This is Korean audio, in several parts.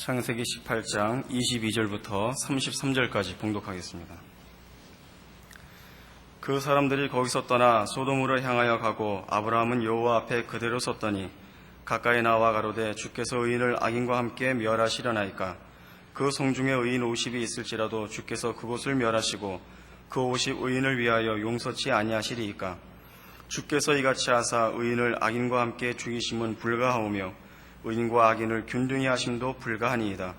창세기 18장 22절부터 33절까지 봉독하겠습니다. 그 사람들이 거기서 떠나 소돔으로 향하여 가고 아브라함은 여호와 앞에 그대로 섰더니 가까이 나와 가로되 주께서 의인을 악인과 함께 멸하시려나이까. 그 성중에 의인 50이 있을지라도 주께서 그곳을 멸하시고 그 50 의인을 위하여 용서치 아니하시리이까. 주께서 이같이 하사 의인을 악인과 함께 죽이심은 불가하오며 의인과 악인을 균등히 하심도 불가하니이다.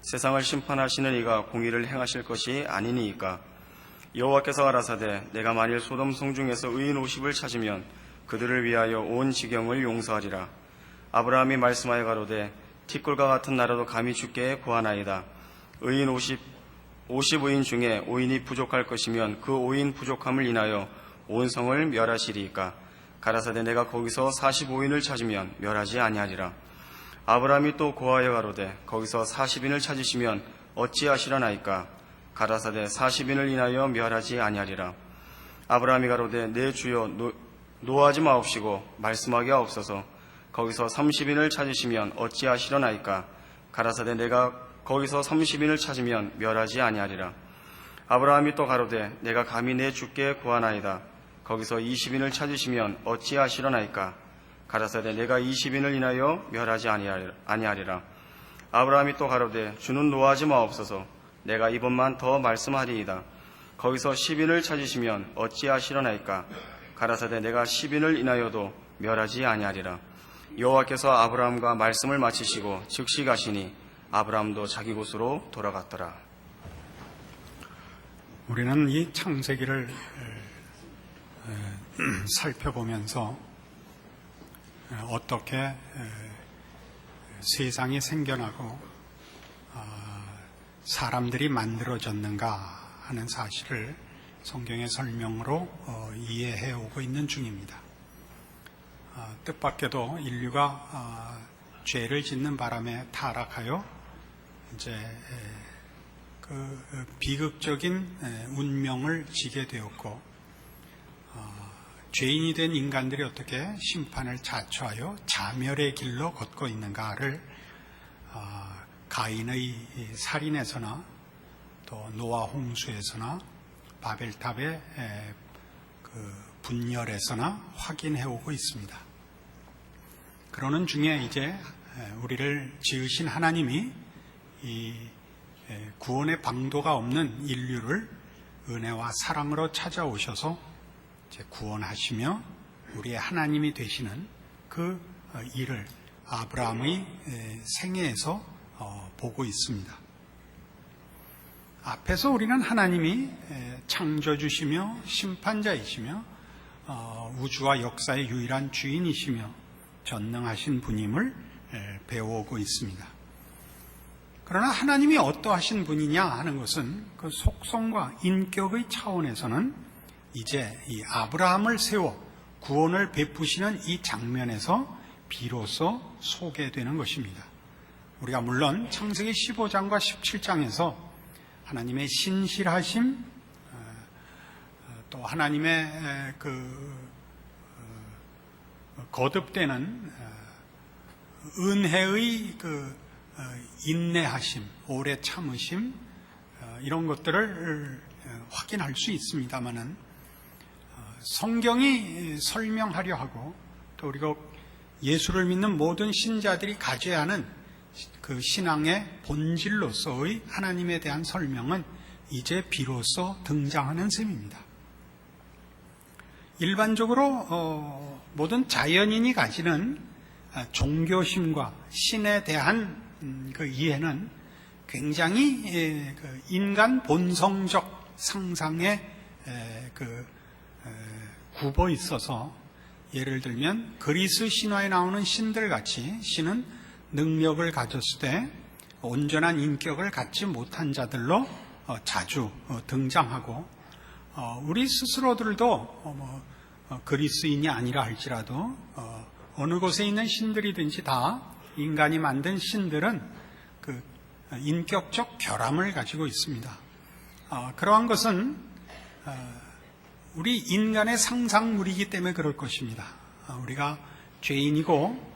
세상을 심판하시는 이가 공의를 행하실 것이 아니니이까. 여호와께서 가라사대 내가 만일 소돔 성중에서 의인 50을 찾으면 그들을 위하여 온 지경을 용서하리라. 아브라함이 말씀하여 가로되 티끌과 같은 나라도 감히 주께 구하나이다. 의인 50 의인 중에 5인이 부족할 것이면 그 5인 부족함을 인하여 온 성을 멸하시리이까. 가라사대 내가 거기서 45인을 찾으면 멸하지 아니하리라. 아브라함이 또 고하여 가로되 거기서 40인을 찾으시면 어찌하시려나이까. 가라사대 40인을 인하여 멸하지 아니하리라. 아브라함이 가로되 내 주여 노하지 마옵시고 말씀하게 하옵소서. 거기서 30인을 찾으시면 어찌하시려나이까. 가라사대 내가 거기서 30인을 찾으면 멸하지 아니하리라. 아브라함이 또 가로되 내가 감히 내 주께 구하나이다. 거기서 20인을 찾으시면 어찌하시려나이까. 가라사대 내가 20인을 인하여 멸하지 아니하리라. 아브라함이 또 가로되 주는 노하지 마옵소서. 내가 이번만 더 말씀하리이다. 거기서 10인을 찾으시면 어찌하시려나이까. 가라사대 내가 10인을 인하여도 멸하지 아니하리라. 여호와께서 아브라함과 말씀을 마치시고 즉시 가시니 아브라함도 자기 곳으로 돌아갔더라. 우리는 이 창세기를 살펴보면서 어떻게 세상이 생겨나고 사람들이 만들어졌는가 하는 사실을 성경의 설명으로 이해해 오고 있는 중입니다. 뜻밖에도 인류가 죄를 짓는 바람에 타락하여 이제 그 비극적인 운명을 지게 되었고, 죄인이 된 인간들이 어떻게 심판을 자초하여 자멸의 길로 걷고 있는가를 가인의 살인에서나 또 노아 홍수에서나 바벨탑의 그 분열에서나 확인해 오고 있습니다. 그러는 중에 이제 우리를 지으신 하나님이 이 구원의 방도가 없는 인류를 은혜와 사랑으로 찾아오셔서 이제 구원하시며 우리의 하나님이 되시는 그 일을 아브라함의 생애에서 보고 있습니다. 앞에서 우리는 하나님이 창조주시며 심판자이시며 우주와 역사의 유일한 주인이시며 전능하신 분임을 배워오고 있습니다. 그러나 하나님이 어떠하신 분이냐 하는 것은 그 속성과 인격의 차원에서는 이제 이 아브라함을 세워 구원을 베푸시는 이 장면에서 비로소 소개되는 것입니다. 우리가 물론 창세기 15장과 17장에서 하나님의 신실하심, 또 하나님의 거듭되는 은혜의 인내하심, 오래 참으심, 이런 것들을 확인할 수 있습니다만은 성경이 설명하려 하고 또 우리가 예수를 믿는 모든 신자들이 가져야 하는 그 신앙의 본질로서의 하나님에 대한 설명은 이제 비로소 등장하는 셈입니다. 일반적으로 모든 자연인이 가지는 종교심과 신에 대한 그 이해는 굉장히 인간 본성적 상상에 굽어 있어서, 예를 들면 그리스 신화에 나오는 신들 같이 신은 능력을 가졌을 때 온전한 인격을 갖지 못한 자들로 자주 등장하고, 우리 스스로들도 그리스인이 아니라 할지라도 어느 곳에 있는 신들이든지 다 인간이 만든 신들은 그 인격적 결함을 가지고 있습니다. 그러한 것은 우리 인간의 상상물이기 때문에 그럴 것입니다. 우리가 죄인이고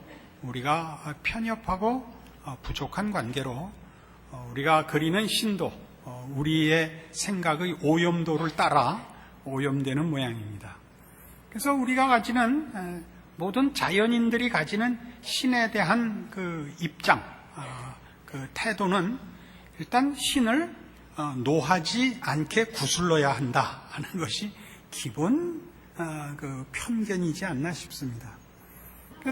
우리가 편협하고 부족한 관계로 우리가 그리는 신도, 우리의 생각의 오염도를 따라 오염되는 모양입니다. 그래서 우리가 가지는 모든 자연인들이 가지는 신에 대한 그 입장, 그 태도는 일단 신을 노하지 않게 구슬러야 한다 하는 것이 기본 그 편견이지 않나 싶습니다.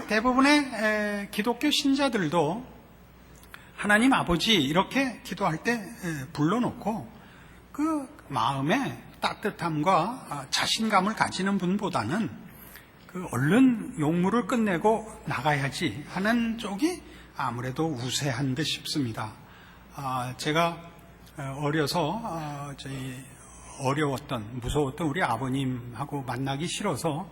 대부분의 기독교 신자들도 하나님 아버지 이렇게 기도할 때 불러놓고 그 마음에 따뜻함과 자신감을 가지는 분보다는 그 얼른 용무를 끝내고 나가야지 하는 쪽이 아무래도 우세한 듯 싶습니다. 제가 어려서 저희 어려웠던, 무서웠던 우리 아버님하고 만나기 싫어서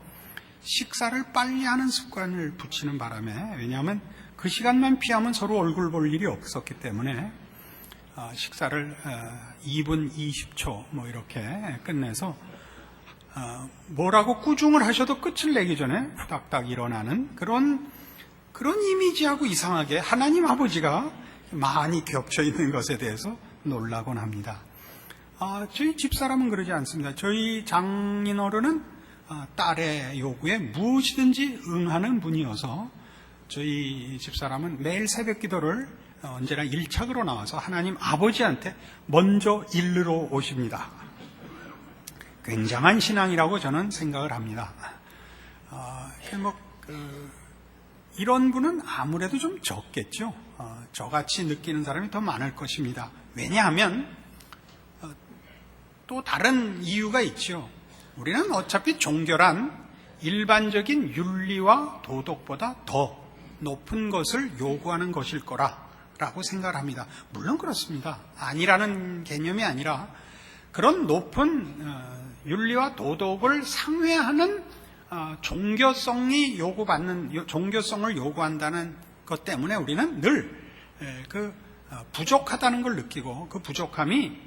식사를 빨리 하는 습관을 붙이는 바람에, 왜냐하면 그 시간만 피하면 서로 얼굴 볼 일이 없었기 때문에 식사를 2분 20초 뭐 이렇게 끝내서 뭐라고 꾸중을 하셔도 끝을 내기 전에 후닥닥 일어나는 그런 이미지하고 이상하게 하나님 아버지가 많이 겹쳐 있는 것에 대해서 놀라곤 합니다. 저희 집사람은 그러지 않습니다. 저희 장인어른은 딸의 요구에 무엇이든지 응하는 분이어서 저희 집사람은 매일 새벽 기도를 언제나 일착으로 나와서 하나님 아버지한테 먼저 일르러 오십니다. 굉장한 신앙이라고 저는 생각을 합니다. 이런 분은 아무래도 좀 적겠죠. 저같이 느끼는 사람이 더 많을 것입니다. 왜냐하면 또 다른 이유가 있죠. 우리는 어차피 종교란 일반적인 윤리와 도덕보다 더 높은 것을 요구하는 것일 거라고 생각을 합니다. 물론 그렇습니다. 아니라는 개념이 아니라 그런 높은 윤리와 도덕을 상회하는 종교성을 요구한다는 것 때문에 우리는 늘 그 부족하다는 걸 느끼고 그 부족함이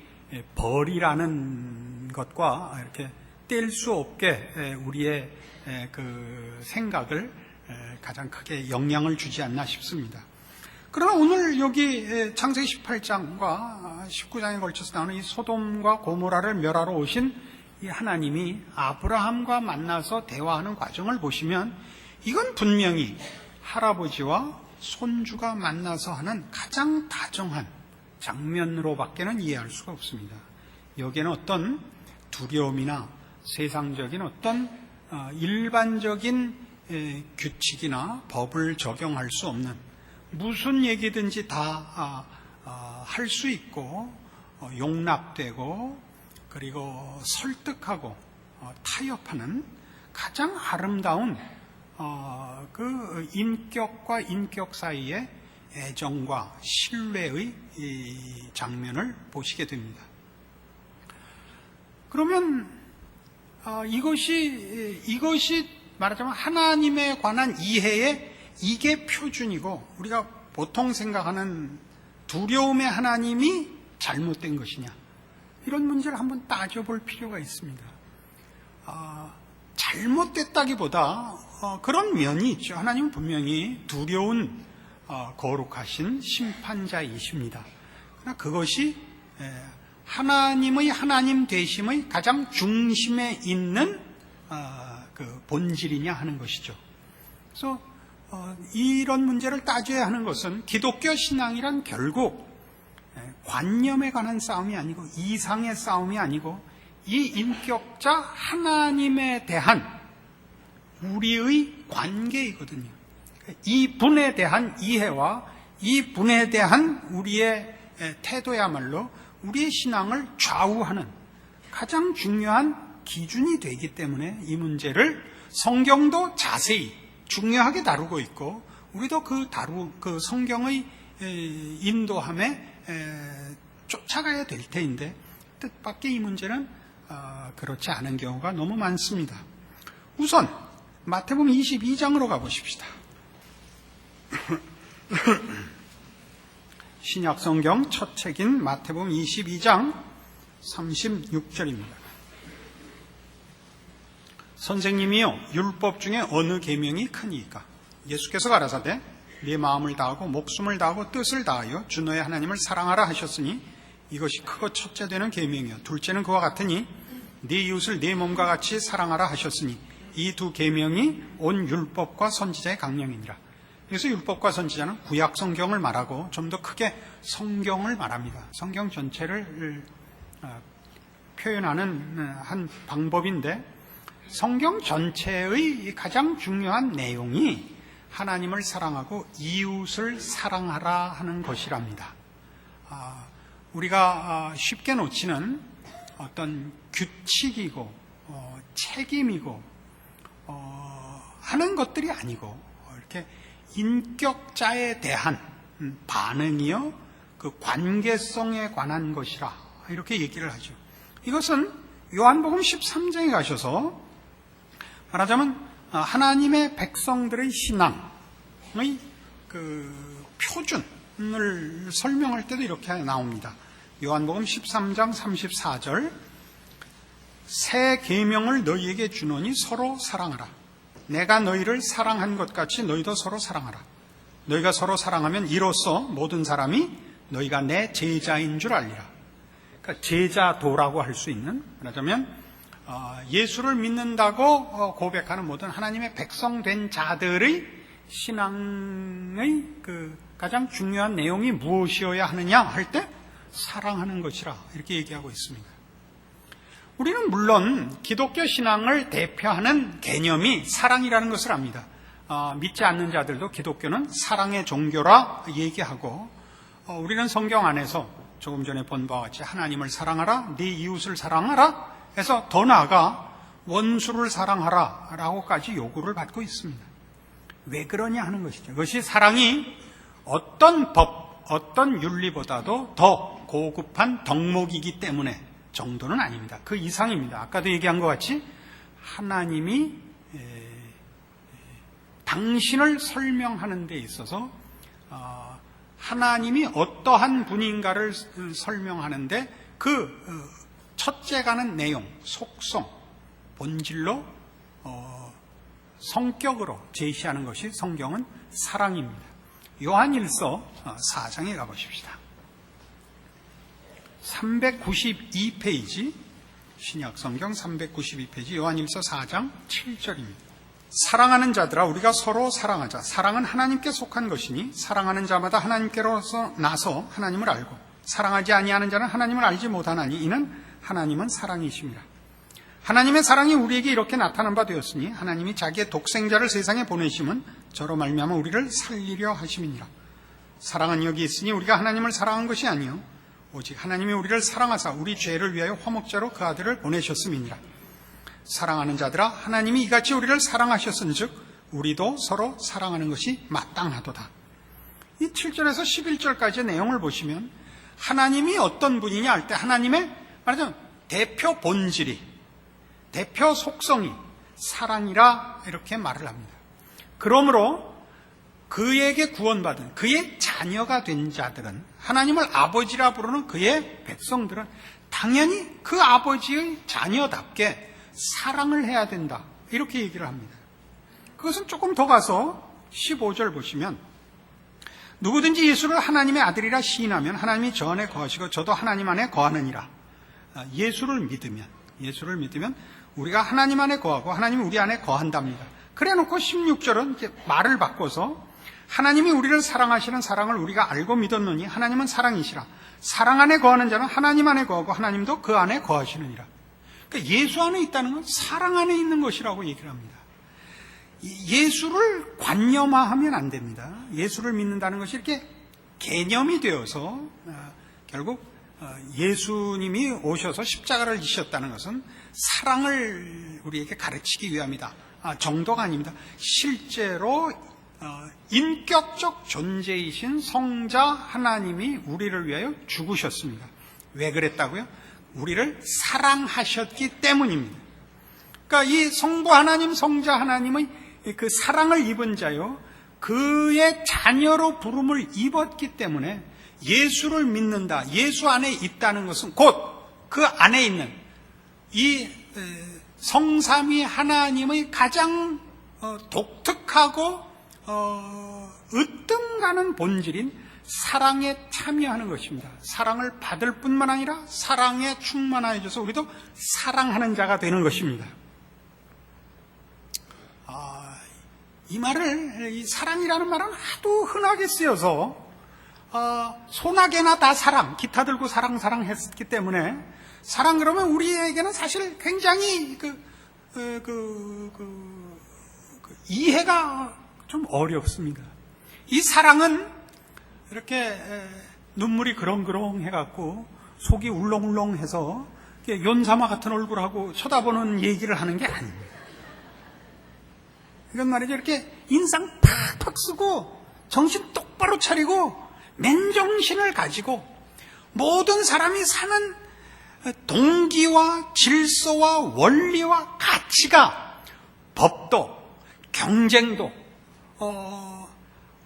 벌이라는 것과 이렇게 뗄 수 없게 우리의 그 생각을 가장 크게 영향을 주지 않나 싶습니다. 그러나 오늘 여기 창세기 18장과 19장에 걸쳐서 나오는 이 소돔과 고모라를 멸하러 오신 이 하나님이 아브라함과 만나서 대화하는 과정을 보시면 이건 분명히 할아버지와 손주가 만나서 하는 가장 다정한 장면으로밖에는 이해할 수가 없습니다. 여기에는 어떤 두려움이나 세상적인 어떤 일반적인 규칙이나 법을 적용할 수 없는 무슨 얘기든지 다 할 수 있고 용납되고 그리고 설득하고 타협하는 가장 아름다운 그 인격과 인격 사이의 애정과 신뢰의 이 장면을 보시게 됩니다. 그러면 이것이 말하자면 하나님에 관한 이해에 이게 표준이고 우리가 보통 생각하는 두려움의 하나님이 잘못된 것이냐, 이런 문제를 한번 따져볼 필요가 있습니다. 잘못됐다기보다 그런 면이 있죠. 하나님은 분명히 두려운 거룩하신 심판자이십니다. 그러나 그것이 하나님의 하나님 되심의 가장 중심에 있는 그 본질이냐 하는 것이죠. 그래서 이런 문제를 따져야 하는 것은 기독교 신앙이란 결국 관념에 관한 싸움이 아니고 이상의 싸움이 아니고 이 인격자 하나님에 대한 우리의 관계이거든요. 이 분에 대한 이해와 이 분에 대한 우리의 태도야말로 우리의 신앙을 좌우하는 가장 중요한 기준이 되기 때문에 이 문제를 성경도 자세히 중요하게 다루고 있고 우리도 그 성경의 인도함에 쫓아가야 될 테인데 뜻밖의 이 문제는 그렇지 않은 경우가 너무 많습니다. 우선 마태복음 22장으로 가보십시다. 신약성경 첫 책인 마태복음 22장 36절입니다. 선생님이요, 율법 중에 어느 계명이 크니까? 예수께서 가라사대 네 마음을 다하고 목숨을 다하고 뜻을 다하여 주 너의 하나님을 사랑하라 하셨으니 이것이 크고 첫째 되는 계명이요 둘째는 그와 같으니 네 이웃을 네 몸과 같이 사랑하라 하셨으니 이 두 계명이 온 율법과 선지자의 강령이니라. 그래서 율법과 선지자는 구약 성경을 말하고 좀 더 크게 성경을 말합니다. 성경 전체를 표현하는 한 방법인데 성경 전체의 가장 중요한 내용이 하나님을 사랑하고 이웃을 사랑하라 하는 것이랍니다. 우리가 쉽게 놓치는 어떤 규칙이고 책임이고 하는 것들이 아니고 이렇게 인격자에 대한 반응이요 그 관계성에 관한 것이라 이렇게 얘기를 하죠. 이것은 요한복음 13장에 가셔서 말하자면 하나님의 백성들의 신앙의 그 표준을 설명할 때도 이렇게 나옵니다. 요한복음 13장 34절 새 계명을 너희에게 주노니 서로 사랑하라. 내가 너희를 사랑한 것 같이 너희도 서로 사랑하라. 너희가 서로 사랑하면 이로써 모든 사람이 너희가 내 제자인 줄 알리라. 그러니까 제자도라고 할 수 있는, 말하자면 예수를 믿는다고 고백하는 모든 하나님의 백성된 자들의 신앙의 그 가장 중요한 내용이 무엇이어야 하느냐 할 때 사랑하는 것이라 이렇게 얘기하고 있습니다. 우리는 물론 기독교 신앙을 대표하는 개념이 사랑이라는 것을 압니다. 믿지 않는 자들도 기독교는 사랑의 종교라 얘기하고 우리는 성경 안에서 조금 전에 본 바와 같이 하나님을 사랑하라, 네 이웃을 사랑하라 해서 더 나아가 원수를 사랑하라 라고까지 요구를 받고 있습니다. 왜 그러냐 하는 것이죠. 그것이 사랑이 어떤 법, 어떤 윤리보다도 더 고급한 덕목이기 때문에 정도는 아닙니다. 그 이상입니다. 아까도 얘기한 것 같이 하나님이 당신을 설명하는 데 있어서 하나님이 어떠한 분인가를 설명하는데 그 첫째가는 내용, 속성, 본질로 성격으로 제시하는 것이 성경은 사랑입니다. 요한일서 4장에 가보십시다. 392페이지 신약성경 392페이지 요한일서 4장 7절입니다. 사랑하는 자들아 우리가 서로 사랑하자. 사랑은 하나님께 속한 것이니 사랑하는 자마다 하나님께로서 나서 하나님을 알고 사랑하지 아니하는 자는 하나님을 알지 못하나니 이는 하나님은 사랑이심이라. 하나님의 사랑이 우리에게 이렇게 나타난 바 되었으니 하나님이 자기의 독생자를 세상에 보내심은 저로 말미암아 우리를 살리려 하심이니라. 사랑은 여기 있으니 우리가 하나님을 사랑한 것이 아니요 오직 하나님이 우리를 사랑하사 우리 죄를 위하여 화목자로 그 아들을 보내셨음이니라. 사랑하는 자들아 하나님이 이같이 우리를 사랑하셨은즉 우리도 서로 사랑하는 것이 마땅하도다. 이 7절에서 11절까지의 내용을 보시면 하나님이 어떤 분이냐 할 때 하나님의 말하자면 대표 본질이, 대표 속성이 사랑이라 이렇게 말을 합니다. 그러므로 그에게 구원받은 그의 자녀가 된 자들은 하나님을 아버지라 부르는 그의 백성들은 당연히 그 아버지의 자녀답게 사랑을 해야 된다 이렇게 얘기를 합니다. 그것은 조금 더 가서 15절 보시면 누구든지 예수를 하나님의 아들이라 시인하면 하나님이 저 안에 거하시고 저도 하나님 안에 거하느니라. 예수를 믿으면 우리가 하나님 안에 거하고 하나님이 우리 안에 거한답니다. 그래놓고 16절은 이제 말을 바꿔서 하나님이 우리를 사랑하시는 사랑을 우리가 알고 믿었노니 하나님은 사랑이시라. 사랑 안에 거하는 자는 하나님 안에 거하고 하나님도 그 안에 거하시느니라. 그러니까 예수 안에 있다는 건 사랑 안에 있는 것이라고 얘기를 합니다. 예수를 관념화하면 안 됩니다. 예수를 믿는다는 것이 이렇게 개념이 되어서 결국 예수님이 오셔서 십자가를 지셨다는 것은 사랑을 우리에게 가르치기 위함이다. 정도가 아닙니다. 실제로 인격적 존재이신 성자 하나님이 우리를 위하여 죽으셨습니다. 왜 그랬다고요? 우리를 사랑하셨기 때문입니다. 그러니까 이 성부 하나님, 성자 하나님의 그 사랑을 입은 자요, 그의 자녀로 부름을 입었기 때문에 예수를 믿는다, 예수 안에 있다는 것은 곧 그 안에 있는 이 성삼위 하나님의 가장 독특하고 으뜸가는 본질인 사랑에 참여하는 것입니다. 사랑을 받을 뿐만 아니라 사랑에 충만하여져서 우리도 사랑하는 자가 되는 것입니다. 이 말을, 이 사랑이라는 말은 하도 흔하게 쓰여서 소나게나 다 사랑, 기타 들고 사랑 했기 때문에 사랑 그러면 우리에게는 사실 굉장히 이해가 좀 어렵습니다. 이 사랑은 이렇게 눈물이 그렁그렁 해갖고 속이 울렁울렁해서 연사마 같은 얼굴하고 쳐다보는 얘기를 하는 게 아닙니다. 이건 말이죠. 이렇게 인상 팍팍 쓰고 정신 똑바로 차리고 맨정신을 가지고 모든 사람이 사는 동기와 질서와 원리와 가치가 법도 경쟁도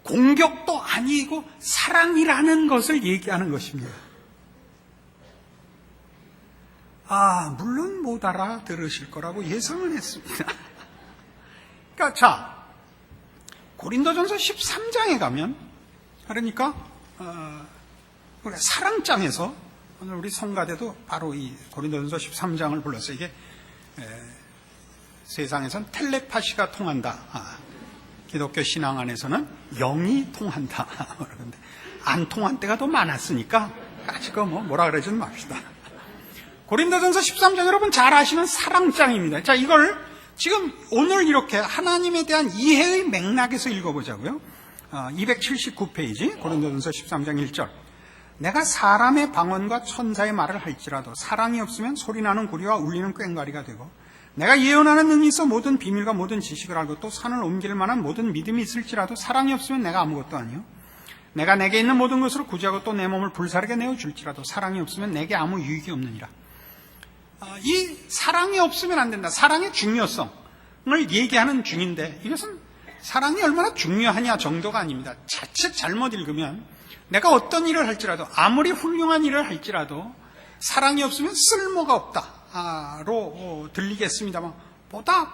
공격도 아니고 사랑이라는 것을 얘기하는 것입니다. 물론 못 알아들으실 거라고 예상을 했습니다. 그러니까 자, 고린도전서 13장에 가면 그러니까 사랑장에서 오늘 우리 성가대도 바로 이 고린도전서 13장을 불렀어요. 이게 세상에선 텔레파시가 통한다. 기독교 신앙 안에서는 영이 통한다. 그러는데 안 통한 때가 더 많았으니까 아직 뭐라 그러지는 맙시다. 고린도전서 13장 여러분 잘 아시는 사랑장입니다. 자, 이걸 지금 오늘 이렇게 하나님에 대한 이해의 맥락에서 읽어보자고요. 279페이지 고린도전서 13장 1절. 내가 사람의 방언과 천사의 말을 할지라도 사랑이 없으면 소리나는 구리와 울리는 꽹과리가 되고 내가 예언하는 능이 있어 모든 비밀과 모든 지식을 알고 또 산을 옮길 만한 모든 믿음이 있을지라도 사랑이 없으면 내가 아무것도 아니요. 내가 내게 있는 모든 것으로 구제하고 또 내 몸을 불사르게 내어줄지라도 사랑이 없으면 내게 아무 유익이 없느니라. 이 사랑이 없으면 안 된다. 사랑의 중요성을 얘기하는 중인데 이것은 사랑이 얼마나 중요하냐 정도가 아닙니다. 자칫 잘못 읽으면 내가 어떤 일을 할지라도 아무리 훌륭한 일을 할지라도 사랑이 없으면 쓸모가 없다로 들리겠습니다만 보다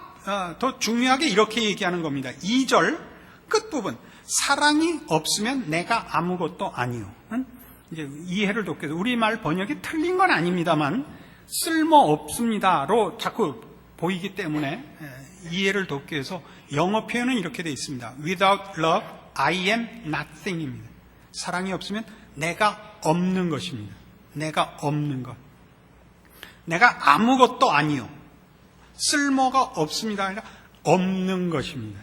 더 중요하게 이렇게 얘기하는 겁니다. 2절 끝부분 사랑이 없으면 내가 아무것도 아니요. 이제 이해를 돕기 위해서 우리말 번역이 틀린 건 아닙니다만 쓸모없습니다로 자꾸 보이기 때문에 이해를 돕기 위해서 영어 표현은 이렇게 되어 있습니다. Without love, I am nothing입니다. 사랑이 없으면 내가 없는 것입니다. 내가 없는 것. 내가 아무것도 아니요. 쓸모가 없습니다. 아니라 없는 것입니다.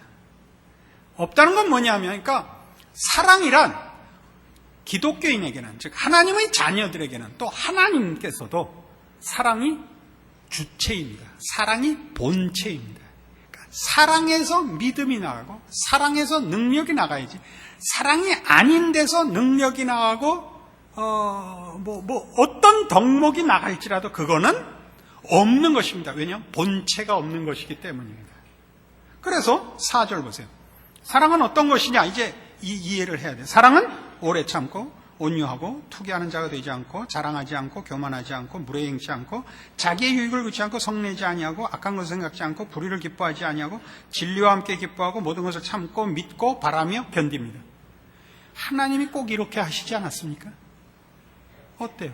없다는 건 뭐냐면, 그러니까 사랑이란 기독교인에게는, 즉 하나님의 자녀들에게는 또 하나님께서도 사랑이 주체입니다. 사랑이 본체입니다. 그러니까 사랑에서 믿음이 나가고 사랑에서 능력이 나가야지 사랑이 아닌 데서 능력이 나가고 어떤 덕목이 나갈지라도 그거는 없는 것입니다. 왜냐하면 본체가 없는 것이기 때문입니다. 그래서 4절 보세요. 사랑은 어떤 것이냐 이제 이해를 해야 돼요. 사랑은 오래 참고 온유하고 투기하는 자가 되지 않고 자랑하지 않고 교만하지 않고 무례행치 않고 자기의 유익을 구치 않고 성내지 아니하고 악한 것을 생각지 않고 불의를 기뻐하지 아니하고 진리와 함께 기뻐하고 모든 것을 참고 믿고 바라며 견딥니다. 하나님이 꼭 이렇게 하시지 않았습니까? 어때요?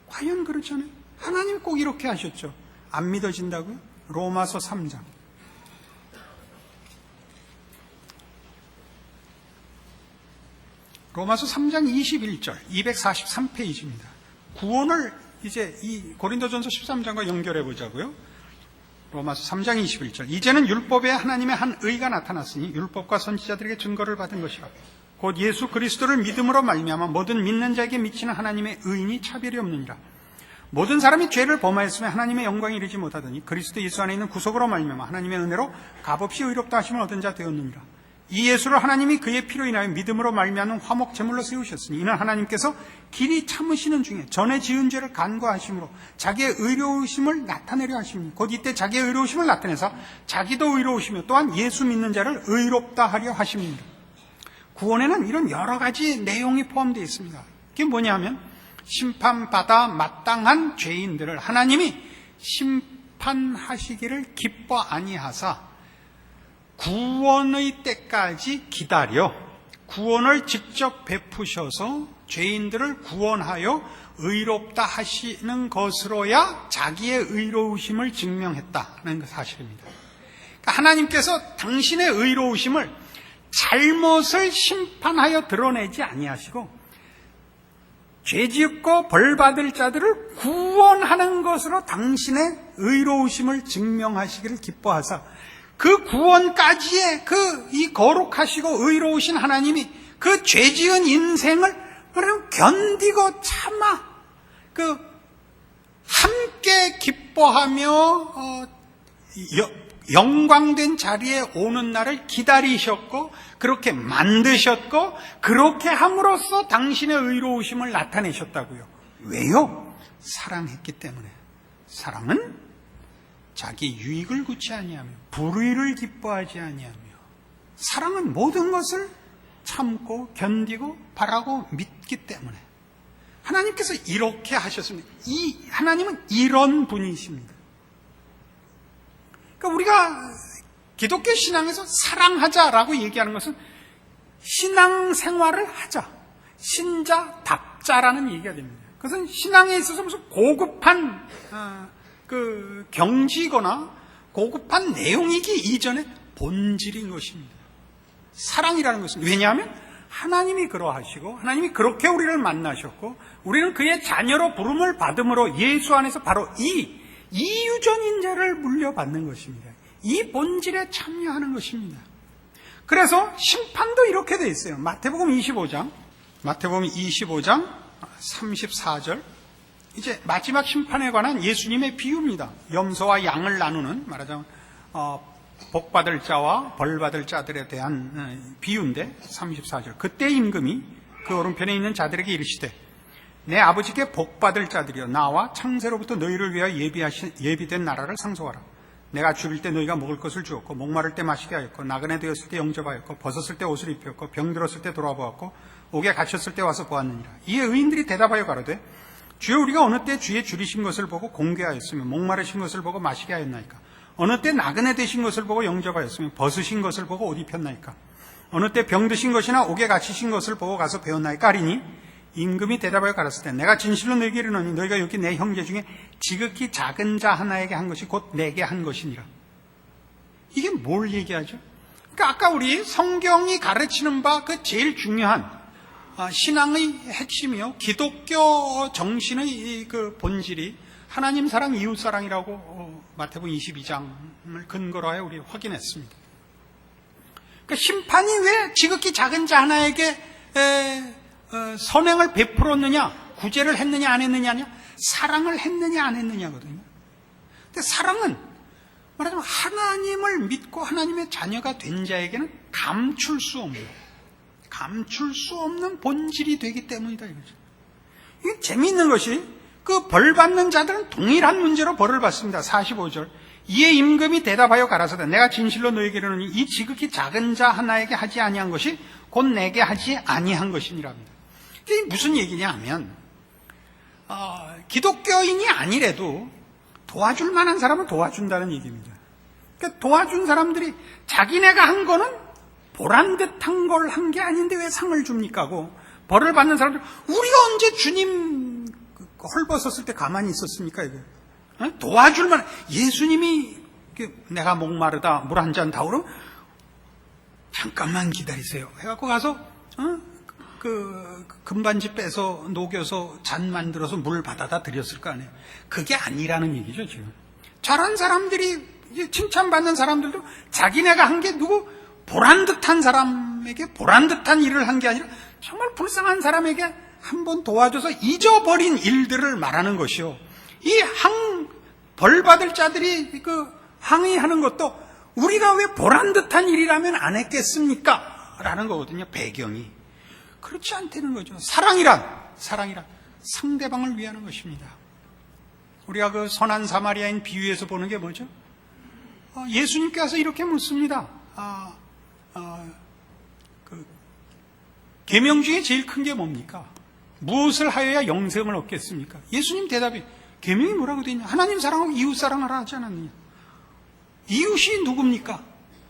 과연 그렇잖아요. 하나님 꼭 이렇게 하셨죠. 안 믿어진다고요? 로마서 3장. 로마서 3장 21절 243페이지입니다. 구원을 이제 이 고린도전서 13장과 연결해 보자고요. 로마서 3장 21절 이제는 율법에 하나님의 한 의가 나타났으니 율법과 선지자들에게 증거를 받은 것이라. 곧 예수 그리스도를 믿음으로 말미암아 모든 믿는 자에게 미치는 하나님의 의인이 차별이 없느니라. 모든 사람이 죄를 범하였으면 하나님의 영광에 이르지 못하더니 그리스도 예수 안에 있는 구속으로 말미암아 하나님의 은혜로 값없이 의롭다 하심을 얻은 자 되었느니라. 이 예수를 하나님이 그의 피로 인하여 믿음으로 말미암는 화목 제물로 세우셨으니 이는 하나님께서 길이 참으시는 중에 전에 지은 죄를 간과하심으로 자기의 의로우심을 나타내려 하십니다. 곧 이때 자기의 의로우심을 나타내서 자기도 의로우시며 또한 예수 믿는 자를 의롭다 하려 하십니다. 구원에는 이런 여러 가지 내용이 포함되어 있습니다. 그게 뭐냐면 심판받아 마땅한 죄인들을 하나님이 심판하시기를 기뻐 아니하사 구원의 때까지 기다려 구원을 직접 베푸셔서 죄인들을 구원하여 의롭다 하시는 것으로야 자기의 의로우심을 증명했다는 사실입니다. 그러니까 하나님께서 당신의 의로우심을 잘못을 심판하여 드러내지 아니하시고 죄짓고 벌받을 자들을 구원하는 것으로 당신의 의로우심을 증명하시기를 기뻐하사 그 구원까지의 이 거룩하시고 의로우신 하나님이 그 죄지은 인생을 견디고 참아 함께 기뻐하며 영광된 자리에 오는 날을 기다리셨고 그렇게 만드셨고 그렇게 함으로써 당신의 의로우심을 나타내셨다고요. 왜요? 사랑했기 때문에. 사랑은 자기 유익을 구치 아니하며 불의를 기뻐하지 아니하며 사랑은 모든 것을 참고 견디고 바라고 믿기 때문에 하나님께서 이렇게 하셨습니다. 하나님은 이런 분이십니다. 그러니까 우리가 기독교 신앙에서 사랑하자라고 얘기하는 것은 신앙생활을 하자, 신자답자라는 얘기가 됩니다. 그것은 신앙에 있어서 무슨 고급한 경지거나 고급한 내용이기 이전에 본질인 것입니다. 사랑이라는 것은 왜냐하면 하나님이 그러하시고 하나님이 그렇게 우리를 만나셨고 우리는 그의 자녀로 부름을 받음으로 예수 안에서 바로 이 이유전인자를 물려받는 것입니다. 이 본질에 참여하는 것입니다. 그래서 심판도 이렇게 되어 있어요. 마태복음 25장 34절 이제 마지막 심판에 관한 예수님의 비유입니다. 염소와 양을 나누는 말하자면 복받을 자와 벌받을 자들에 대한 비유인데 34절 그때 임금이 그 오른편에 있는 자들에게 이르시되 내 아버지께 복받을 자들이여 나와 창세로부터 너희를 위하여 예비된 나라를 상속하라. 내가 죽일 때 너희가 먹을 것을 주었고 목마를 때 마시게 하였고 나그네 되었을 때 영접하였고 벗었을 때 옷을 입혔고 병들었을 때 돌아보았고 옥에 갇혔을 때 와서 보았느니라. 이에 의인들이 대답하여 가로되 주여 우리가 어느 때 주의 줄이신 것을 보고 공개하였으며 목마르신 것을 보고 마시게 하였나이까. 어느 때 나그네 되신 것을 보고 영접하였으며 벗으신 것을 보고 옷 입혔나이까. 어느 때 병드신 것이나 옥에 갇히신 것을 보고 가서 배웠나이까 하리니 임금이 대답하여 가라사대 내가 진실로 너희에게 이르노니 너희가 여기 내 형제 중에 지극히 작은 자 하나에게 한 것이 곧 내게 한 것이니라. 이게 뭘 얘기하죠? 그러니까 아까 우리 성경이 가르치는 바 그 제일 중요한 신앙의 핵심이요 기독교 정신의 그 본질이 하나님 사랑, 이웃 사랑이라고 마태복음 22장을 근거로 하여 우리 확인했습니다. 그러니까 심판이 왜 지극히 작은 자 하나에게 선행을 베풀었느냐, 구제를 했느냐 안 했느냐냐, 사랑을 했느냐 안 했느냐거든요. 근데 사랑은 말하자면 하나님을 믿고 하나님의 자녀가 된 자에게는 감출 수 없는 본질이 되기 때문이다 이거죠. 이게 재미있는 것이 그 벌 받는 자들은 동일한 문제로 벌을 받습니다. 45절 이에 임금이 대답하여 가라사대 내가 진실로 너희에게 이르노니 이 지극히 작은 자 하나에게 하지 아니한 것이 곧 내게 하지 아니한 것이니랍니다. 이게 무슨 얘기냐 하면 기독교인이 아니래도 도와줄 만한 사람은 도와준다는 얘기입니다. 그러니까 도와준 사람들이 자기네가 한 거는 보란듯한 걸 한 게 아닌데 왜 상을 줍니까 하고 벌을 받는 사람들 우리가 언제 주님 헐벗었을 때 가만히 있었습니까? 이거 도와줄 만한 예수님이 내가 목마르다 물 한 잔 다오르 잠깐만 기다리세요 해갖고 가서 그 금반지 빼서 녹여서 잔 만들어서 물 받아다 드렸을 거 아니에요. 그게 아니라는 얘기죠 지금. 잘한 사람들이 칭찬받는 사람들도 자기네가 한 게 누구 보란듯한 사람에게 보란듯한 일을 한 게 아니라 정말 불쌍한 사람에게 한번 도와줘서 잊어버린 일들을 말하는 것이요. 이 벌 받을 자들이 그 항의하는 것도 우리가 왜 보란듯한 일이라면 안 했겠습니까? 라는 거거든요. 배경이. 그렇지 않다는 거죠. 사랑이란 상대방을 위하는 것입니다. 우리가 그 선한 사마리아인 비유에서 보는 게 뭐죠? 예수님께서 이렇게 묻습니다. 계명 중에 제일 큰 게 뭡니까? 무엇을 하여야 영생을 얻겠습니까? 예수님 대답이 계명이 뭐라고 되어 있냐? 하나님 사랑하고 이웃 사랑하라 하지 않았느냐? 이웃이 누굽니까?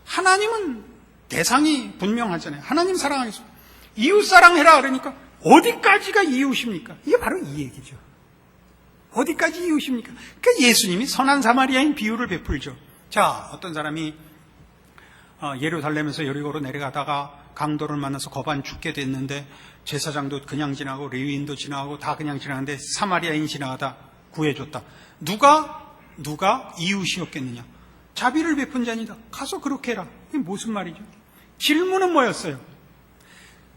하나님은 대상이 분명하잖아요. 하나님 사랑하겠어. 이웃 사랑해라 그러니까 어디까지가 이웃입니까? 이게 바로 이 얘기죠. 어디까지 이웃입니까? 그러니까 예수님이 선한 사마리아인 비유를 베풀죠. 자, 어떤 사람이 예루살렘에서 여리고로 내려가다가 강도를 만나서 거반 죽게 됐는데 제사장도 그냥 지나고 레위인도 지나가고 다 그냥 지나가는데 사마리아인 지나가다 구해줬다. 누가 이웃이었겠느냐? 자비를 베푼 자니다. 가서 그렇게 해라. 이게 무슨 말이죠? 질문은 뭐였어요?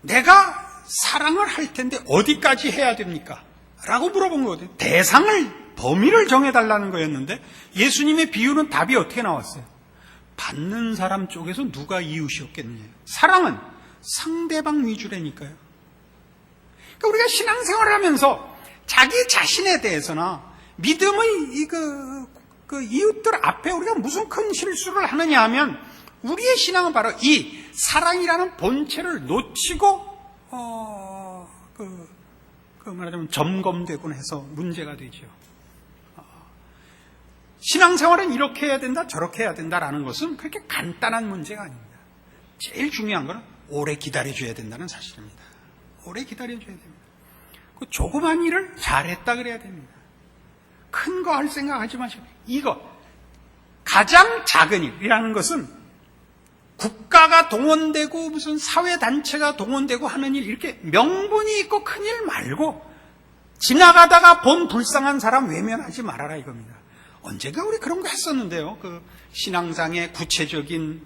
내가 사랑을 할 텐데 어디까지 해야 됩니까? 라고 물어본 거거든요. 대상을, 범위를 정해달라는 거였는데 예수님의 비유는 답이 어떻게 나왔어요? 받는 사람 쪽에서 누가 이웃이었겠느냐. 사랑은 상대방 위주라니까요. 그러니까 우리가 신앙생활을 하면서 자기 자신에 대해서나 믿음의 이웃들 앞에 우리가 무슨 큰 실수를 하느냐 하면 우리의 신앙은 바로 이 사랑이라는 본체를 놓치고 말하자면 점검되곤 해서 문제가 되죠. 신앙생활은 이렇게 해야 된다, 저렇게 해야 된다라는 것은 그렇게 간단한 문제가 아닙니다. 제일 중요한 건 오래 기다려줘야 된다는 사실입니다. 오래 기다려줘야 됩니다. 그 조그만 일을 잘했다 그래야 됩니다. 큰 거 할 생각하지 마시고 이거 가장 작은 일이라는 것은 국가가 동원되고 무슨 사회단체가 동원되고 하는 일 이렇게 명분이 있고 큰 일 말고 지나가다가 본 불쌍한 사람 외면하지 말아라 이겁니다. 언젠가 우리 그런 거 했었는데요. 그 신앙상의 구체적인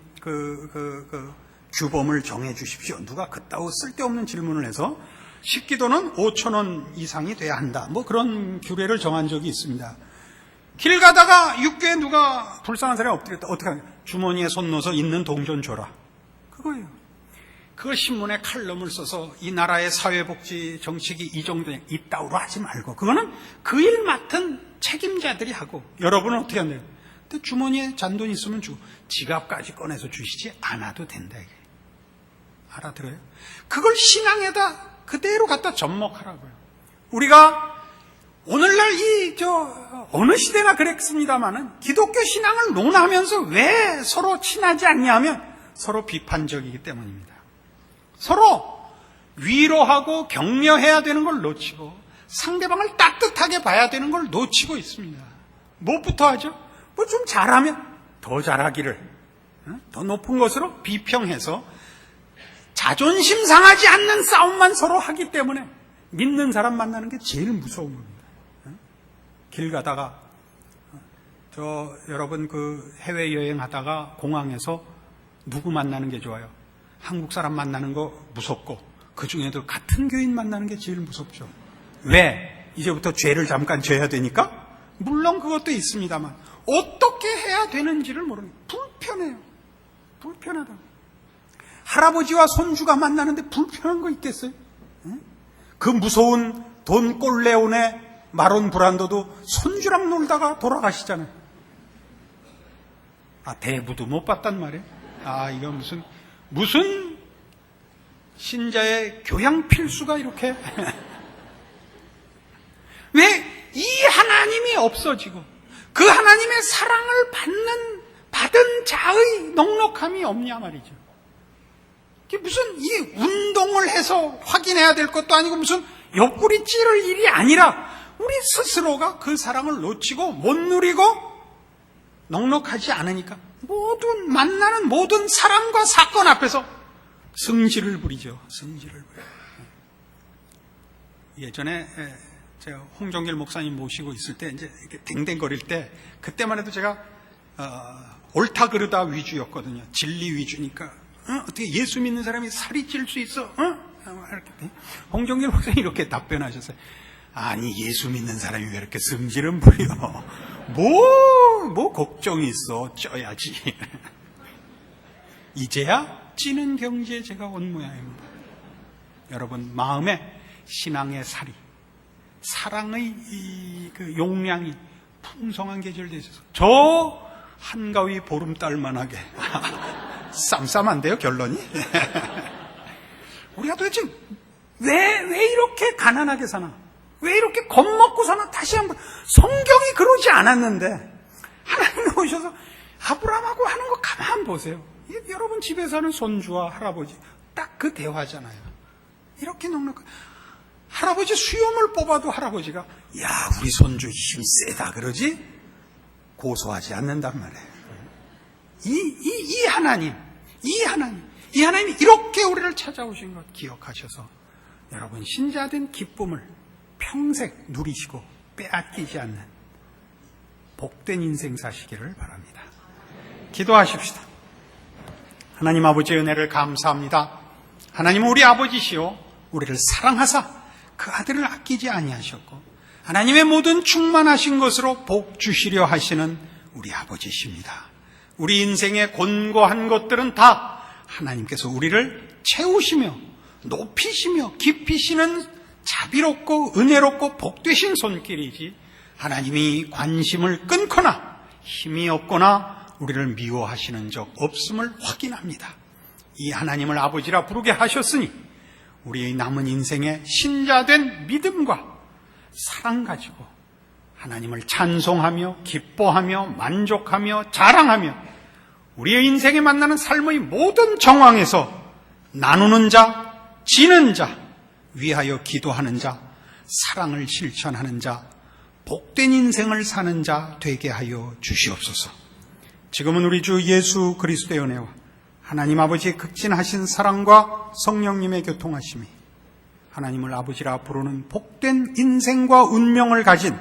규범을 정해 주십시오. 누가 그따위 쓸데없는 질문을 해서 식기도는 5,000원 이상이 돼야 한다. 뭐 그런 규례를 정한 적이 있습니다. 길 가다가 육교에 누가 불쌍한 사람이 엎드렸다. 어떻게 하냐? 주머니에 손 넣어서 있는 동전 줘라. 그거예요. 그걸 신문에 칼럼을 써서 이 나라의 사회복지 정책이 이 정도에 이따위로 하지 말고 그거는 그 일 맡은 책임자들이 하고 여러분은 어떻게 한대요? 근데 주머니에 잔돈 있으면 주고 지갑까지 꺼내서 주시지 않아도 된다 이게. 알아들어요? 그걸 신앙에다 그대로 갖다 접목하라고요. 우리가 오늘날 어느 시대나 그랬습니다만은 기독교 신앙을 논하면서 왜 서로 친하지 않냐면 서로 비판적이기 때문입니다. 서로 위로하고 격려해야 되는 걸 놓치고 상대방을 따뜻하게 봐야 되는 걸 놓치고 있습니다. 무엇부터 하죠? 뭐 좀 잘하면 더 잘하기를 더 높은 것으로 비평해서 자존심 상하지 않는 싸움만 서로 하기 때문에 믿는 사람 만나는 게 제일 무서운 겁니다. 길 가다가 여러분 해외여행 하다가 공항에서 누구 만나는 게 좋아요? 한국 사람 만나는 거 무섭고 그 중에도 같은 교인 만나는 게 제일 무섭죠. 왜? 이제부터 죄를 잠깐 져야 되니까? 물론 그것도 있습니다만 어떻게 해야 되는지를 모르는 불편해요. 불편하다. 할아버지와 손주가 만나는데 불편한 거 있겠어요? 그 무서운 돈 꼴레온의 마론 브란도도 손주랑 놀다가 돌아가시잖아요. 대부도 못 봤단 말이에요. 이거 무슨 신자의 교양 필수가 이렇게 왜 이 하나님이 없어지고 그 하나님의 사랑을 받은 자의 넉넉함이 없냐 말이죠. 이게 무슨 이 운동을 해서 확인해야 될 것도 아니고 무슨 옆구리 찌를 일이 아니라 우리 스스로가 그 사랑을 놓치고 못 누리고 넉넉하지 않으니까 만나는 모든 사람과 사건 앞에서 승질을 부리죠. 승질을 부려요. 예전에 제가 홍정길 목사님 모시고 있을 때 이제 이렇게 댕댕거릴 때 그때만 해도 제가 옳다 그르다 위주였거든요. 진리 위주니까 어떻게 예수 믿는 사람이 살이 찔 수 있어? 이렇게. 홍정길 목사님 이렇게 답변하셨어요. 아니 예수 믿는 사람이 왜 이렇게 승질은 부려? 뭐 걱정이 있어? 쪄야지. 이제야 찌는 경지에 제가 온 모양입니다. 여러분 마음에 신앙의 살이 사랑의 그 용량이 풍성한 계절에 있어서 저 한가위 보름달만하게 쌈쌈한데요 결론이. 우리가 도대체 왜 이렇게 가난하게 사나? 왜 이렇게 겁먹고 사나? 다시 한번 성경이 그러지 않았는데 하나님이 오셔서 아브라함하고 하는 거 가만 보세요. 여러분 집에 사는 손주와 할아버지 딱 그 대화잖아요. 이렇게 넉넉한 할아버지 수염을 뽑아도 할아버지가 야 우리 손주 힘 세다 그러지 고소하지 않는단 말이에요. 이 하나님이 이렇게 우리를 찾아오신 것 기억하셔서 여러분 신자된 기쁨을 평생 누리시고 빼앗기지 않는 복된 인생 사시기를 바랍니다. 기도하십시다. 하나님 아버지의 은혜를 감사합니다. 하나님은 우리 아버지시요 우리를 사랑하사 그 아들을 아끼지 아니하셨고 하나님의 모든 충만하신 것으로 복 주시려 하시는 우리 아버지십니다. 우리 인생의 곤고한 것들은 다 하나님께서 우리를 채우시며 높이시며 깊이시는 자비롭고 은혜롭고 복되신 손길이지 하나님이 관심을 끊거나 힘이 없거나 우리를 미워하시는 적 없음을 확인합니다. 이 하나님을 아버지라 부르게 하셨으니 우리의 남은 인생에 신자된 믿음과 사랑 가지고 하나님을 찬송하며 기뻐하며 만족하며 자랑하며 우리의 인생에 만나는 삶의 모든 정황에서 나누는 자, 지는 자, 위하여 기도하는 자, 사랑을 실천하는 자, 복된 인생을 사는 자 되게 하여 주시옵소서. 지금은 우리 주 예수 그리스도의 은혜와 하나님 아버지의 극진하신 사랑과 성령님의 교통하심이 하나님을 아버지라 부르는 복된 인생과 운명을 가진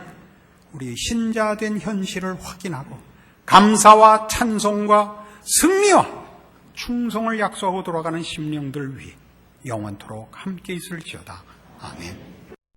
우리 신자된 현실을 확인하고 감사와 찬송과 승리와 충성을 약속하고 돌아가는 심령들 위해 영원토록 함께 있을지어다. 아멘.